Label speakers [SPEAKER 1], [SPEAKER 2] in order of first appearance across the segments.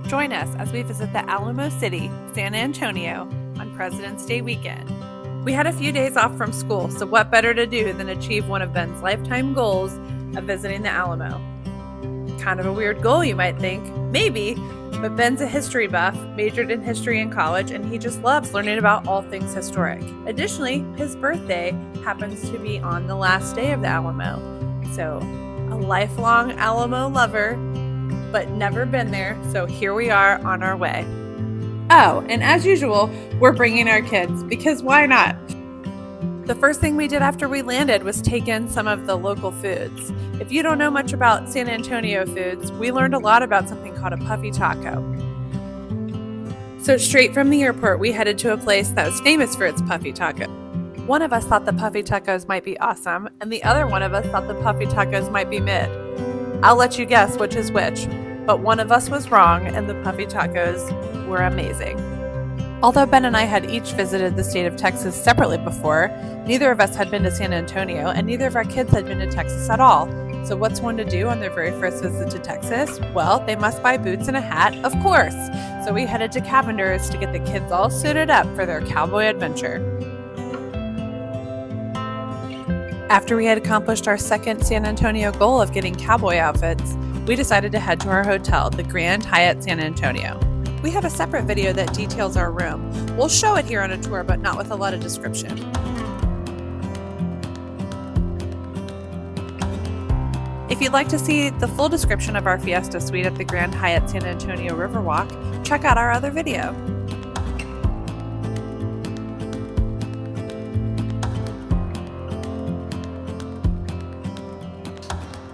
[SPEAKER 1] Join us as we visit the Alamo City, San Antonio, on President's Day weekend. We had a few days off from school, so what better to do than achieve one of Ben's lifetime goals of visiting the Alamo? Kind of a weird goal, you might think. Maybe, but Ben's a history buff, majored in history in college, and he just loves learning about all things historic. Additionally, his birthday happens to be on the last day of the Alamo. So, a lifelong Alamo lover, but never been there, so here we are on our way. Oh, and as usual, we're bringing our kids, because why not? The first thing we did after we landed was take in some of the local foods. If you don't know much about San Antonio foods, we learned a lot about something called a Puffy Taco. So straight from the airport, we headed to a place that was famous for its Puffy Taco. One of us thought the Puffy Tacos might be awesome, and the other one of us thought the Puffy Tacos might be mid. I'll let you guess which is which, but one of us was wrong, and the Puffy Tacos were amazing. Although Ben and I had each visited the state of Texas separately before, neither of us had been to San Antonio, and neither of our kids had been to Texas at all. So what's one to do on their very first visit to Texas? Well, they must buy boots and a hat, of course. So we headed to Cavender's to get the kids all suited up for their cowboy adventure. After we had accomplished our second San Antonio goal of getting cowboy outfits, we decided to head to our hotel, the Grand Hyatt San Antonio. We have a separate video that details our room. We'll show it here on a tour, but not with a lot of description. If you'd like to see the full description of our Fiesta Suite at the Grand Hyatt San Antonio Riverwalk, check out our other video.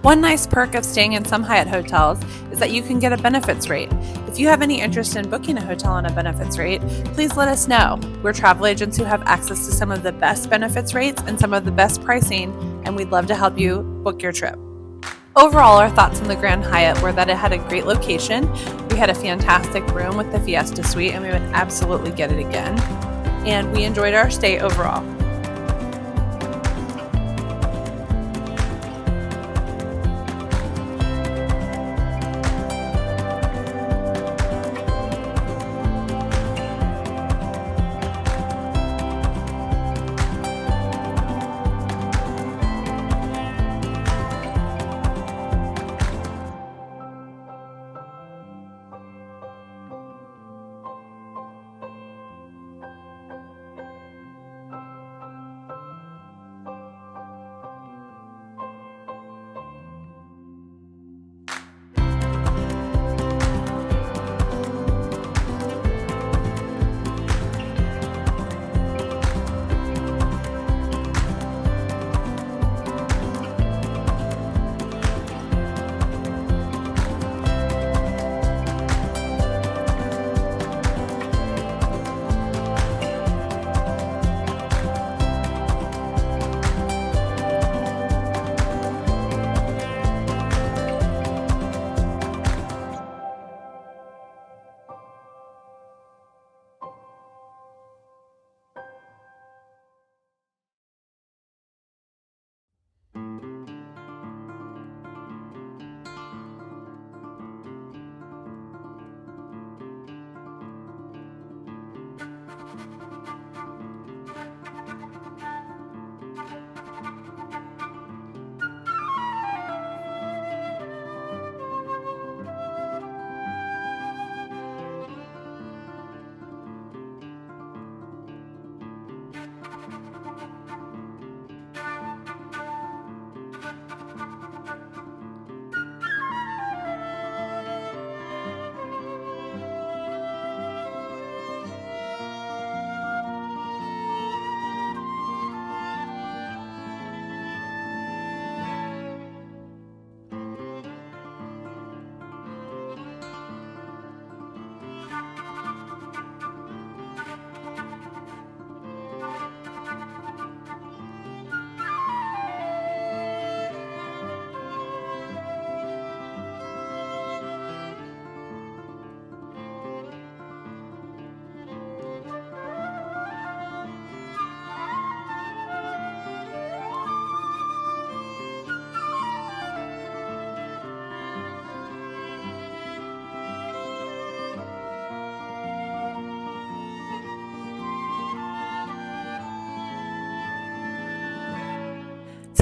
[SPEAKER 1] One nice perk of staying in some Hyatt hotels is that you can get a benefits rate. If you have any interest in booking a hotel on a benefits rate, please let us know. We're travel agents who have access to some of the best benefits rates and some of the best pricing, and we'd love to help you book your trip. Overall, our thoughts on the Grand Hyatt were that it had a great location, we had a fantastic room with the Fiesta Suite, and we would absolutely get it again, and we enjoyed our stay overall.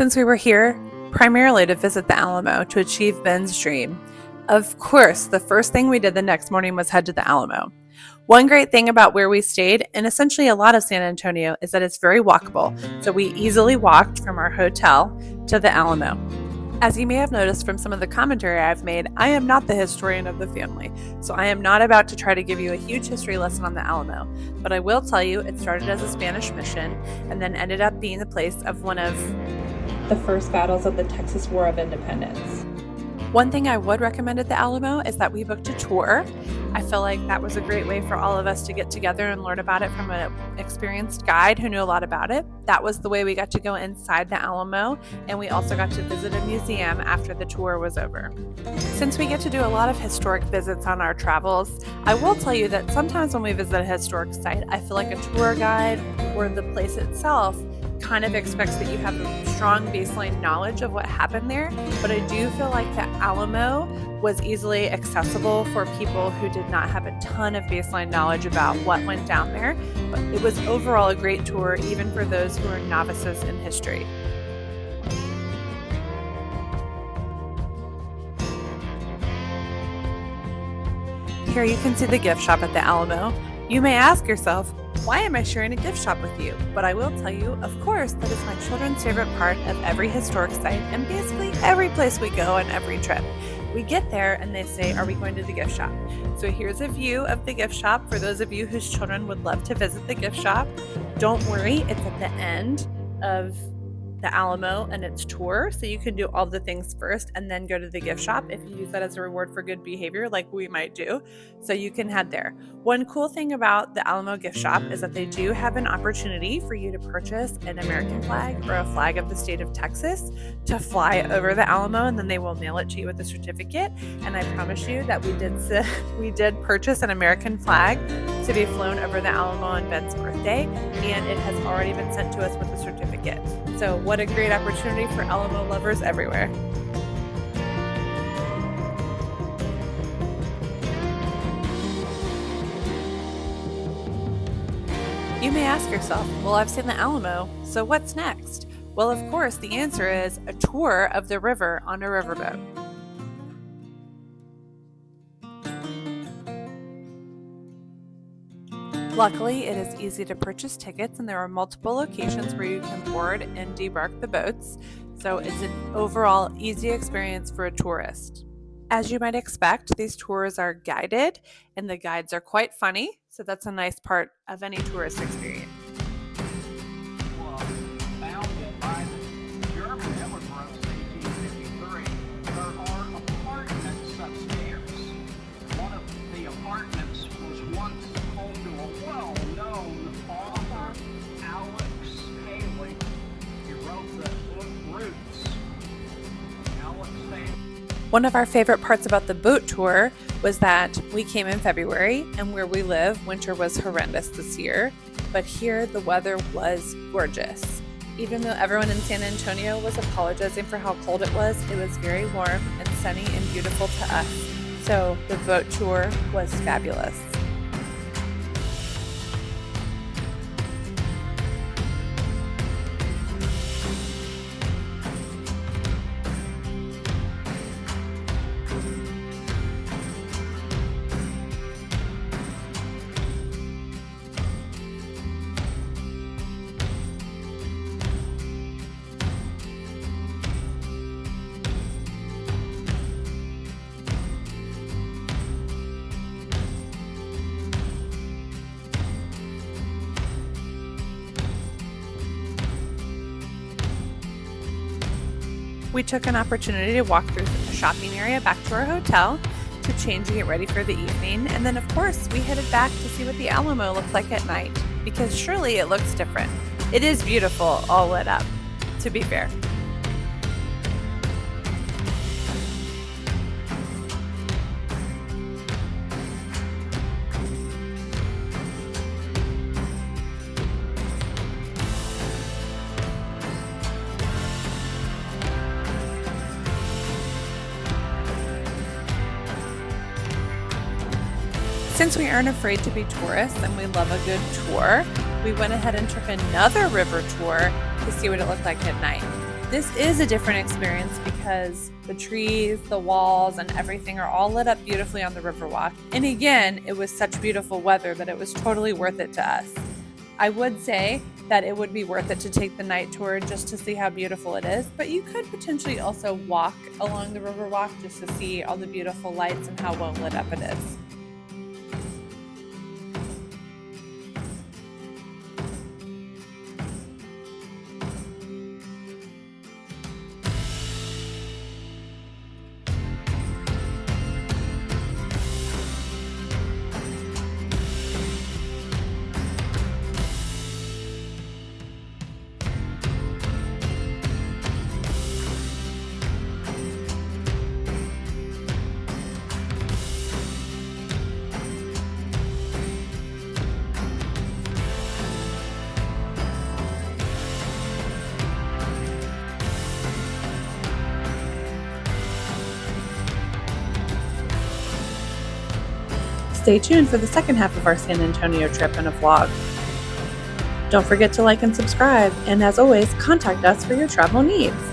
[SPEAKER 1] Since we were here primarily to visit the Alamo to achieve Ben's dream, of course, the first thing we did the next morning was head to the Alamo. One great thing about where we stayed, and essentially a lot of San Antonio, is that it's very walkable, so we easily walked from our hotel to the Alamo. As you may have noticed from some of the commentary I've made, I am not the historian of the family, so I am not about to try to give you a huge history lesson on the Alamo, but I will tell you it started as a Spanish mission and then ended up being the place of one of the first battles of the Texas War of Independence. One thing I would recommend at the Alamo is that we booked a tour. I feel like that was a great way for all of us to get together and learn about it from an experienced guide who knew a lot about it. That was the way we got to go inside the Alamo, and we also got to visit a museum after the tour was over. Since we get to do a lot of historic visits on our travels, I will tell you that sometimes when we visit a historic site, I feel like a tour guide or the place itself kind of expects that you have a strong baseline knowledge of what happened there, but I do feel like the Alamo was easily accessible for people who did not have a ton of baseline knowledge about what went down there, but it was overall a great tour even for those who are novices in history. Here you can see the gift shop at the Alamo. You may ask yourself, why am I sharing a gift shop with you? But I will tell you, of course, that is my children's favorite part of every historic site and basically every place we go on every trip. We get there and they say, are we going to the gift shop? So here's a view of the gift shop for those of you whose children would love to visit the gift shop. Don't worry, it's at the end of the Alamo and its tour, so you can do all the things first and then go to the gift shop if you use that as a reward for good behavior like we might do. So you can head there. One cool thing about the Alamo gift shop is that they do have an opportunity for you to purchase an American flag or a flag of the state of Texas to fly over the Alamo, and then they will mail it to you with a certificate. And I promise you that we did purchase an American flag to be flown over the Alamo on Ben's birthday, and it has already been sent to us with a certificate. So what a great opportunity for Alamo lovers everywhere. You may ask yourself, well, I've seen the Alamo, so what's next? Well, of course, the answer is a tour of the river on a riverboat. Luckily, it is easy to purchase tickets, and there are multiple locations where you can board and debark the boats, so it's an overall easy experience for a tourist. As you might expect, these tours are guided, and the guides are quite funny, so that's a nice part of any tourist experience.
[SPEAKER 2] Founded by the German immigrants in 1853, there are apartments upstairs. One of the apartments was once home to a well-known author, Alex Haley. He wrote the book Roots. Alex Haley.
[SPEAKER 1] One of our favorite parts about the boat tour was that we came in February, and where we live, winter was horrendous this year, but here the weather was gorgeous. Even though everyone in San Antonio was apologizing for how cold it was very warm and sunny and beautiful to us. So the boat tour was fabulous. We took an opportunity to walk through the shopping area back to our hotel to change and get ready for the evening, and then of course we headed back to see what the Alamo looked like at night, because surely it looks different. It is beautiful all lit up, to be fair. Since we aren't afraid to be tourists and we love a good tour, we went ahead and took another river tour to see what it looked like at night. This is a different experience because the trees, the walls, and everything are all lit up beautifully on the Riverwalk. And again, it was such beautiful weather that it was totally worth it to us. I would say that it would be worth it to take the night tour just to see how beautiful it is, but you could potentially also walk along the Riverwalk just to see all the beautiful lights and how well lit up it is. Stay tuned for the second half of our San Antonio trip and a vlog. Don't forget to like and subscribe, and as always, contact us for your travel needs.